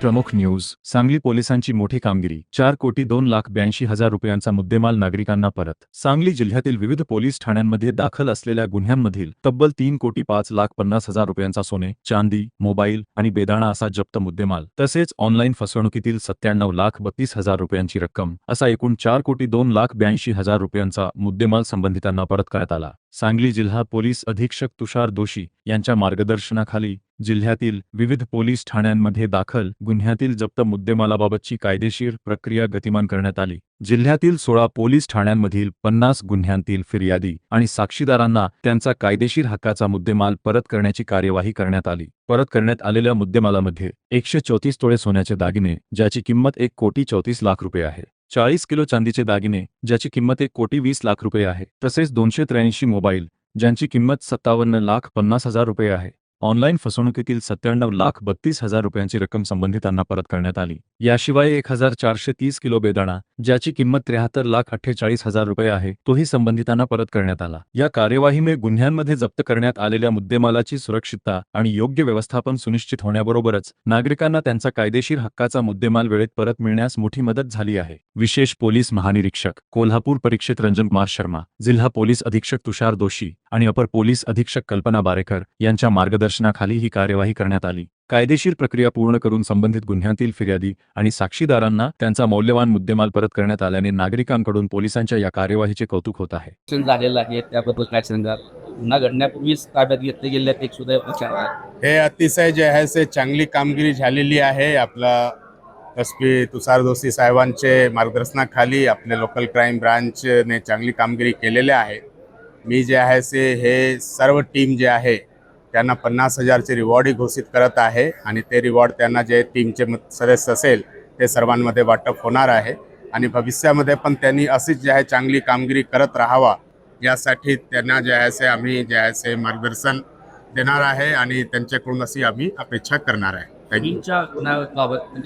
प्रमुख न्यूज. सांगली पोलिसांची मोठी कामगिरी. 4,02,82,000 रुपयांचा मुद्देमाल नागरिकांना परत. सांगली जिल्ह्यातील विविध पोलीस ठाण्यांमध्ये दाखल असलेल्या गुन्ह्यांमधील तब्बल 3,05,50,000 रुपयांचा सोने, चांदी, मोबाईल आणि बेदाणा असा जप्त मुद्देमाल, तसेच ऑनलाईन फसवणुकीतील 97,32,000 रुपयांची रक्कम असा एकूण 4,02,82,000 रुपयांचा मुद्देमाल संबंधितांना परत करण्यात आला. सांगली जिल्हा पोलीस अधीक्षक तुषार दोशी यांच्या मार्गदर्शनाखाली जिल्ह्यातील विविध पोलीस ठाण्यांमध्ये दाखल गुन्ह्यातील जप्त मुद्देमालाबाबतची कायदेशीर प्रक्रिया गतिमान करण्यात आली. जिल्ह्यातील 16 पोलीस ठाण्यांमधील 50 गुन्ह्यांतील फिर्यादी आणि साक्षीदारांना त्यांचा कायदेशीर हक्काचा मुद्देमाल परत करण्याची कार्यवाही करण्यात आली. परत करण्यात आलेल्या मुद्देमालामध्ये 134 तोळे सोन्याचे दागिने ज्याची किंमत 1,34,00,000 रुपये आहे, 40 किलो चांदीचे दागिने ज्याची किंमत 1,20,00,000 रुपये आहे, तसेच 283 मोबाईल ज्यांची किंमत 57,50,000 रुपये आहे. ऑनलाईन फसवणुकीतील 97,32,000 रुपयांची रक्कम संबंधितांना परत करण्यात आली. याशिवाय 1,430 किलो बेदाणा ज्याची किंमत 73,48,000 रुपये आहे, तोही संबंधितांना परत करण्यात आला. या कार्यवाहीमुळे गुन्ह्यांमध्ये जप्त करण्यात आलेल्या मुद्देमालाची सुरक्षितता आणि योग्य व्यवस्थापन सुनिश्चित होण्याबरोबरच नागरिकांना त्यांचा कायदेशीर हक्काचा मुद्देमाल वेळेत परत मिळण्यास मोठी मदत झाली आहे. विशेष पोलीस महानिरीक्षक कोल्हापूर परीक्षेत रंजनकुमार शर्मा, जिल्हा पोलीस अधीक्षक तुषार दोशी आणि अपर पोलीस अधीक्षक कल्पना बारेकर यांच्या मार्गदर्शनाखाली ही कार्यवाही करण्यात आली. कायदेशीर प्रक्रिया पूर्ण करून संबंधित गुन्ह्यांतील फिर्यादी आणि साक्षीदारांना त्यांचा मौल्यवान मुद्देमाल परत करण्यात आल्याने नागरिकांकडून पोलिसांच्या या कार्यवाहीचे कौतुक होत आहे. झालेलं आहे त्याबद्दल काय सांगाल? गुन्हा घडण्यापूर्वीच ताब्यात घेतले गेले एक सुद्धा उपचार आहे. हे अतिशय जे आहे ते चांगली कामगिरी झालेली आहे. आपला SP तुषार दोशी साहेबांचे मार्गदर्शनाखाली आपले लोकल क्राईम ब्रांचने चांगली कामगिरी केलेली आहे. मी जे आहे ते हे सर्व टीम जे आहे त्यांना 50,000चे रिवॉर्डही घोषित करत आहे आणि ते रिवॉर्ड त्यांना जे टीमचे सदस्य असेल ते सर्वांमध्ये वाटप होणार आहे आणि भविष्यामध्ये पण त्यांनी अशीच जे आहे चांगली कामगिरी करत राहावा यासाठी त्यांना जे आहे ते आम्ही जे आहे ते मार्गदर्शन देणार आहे आणि त्यांच्याकडून अशी आम्ही अपेक्षा करणार आहे. गुन्ह्याबाबत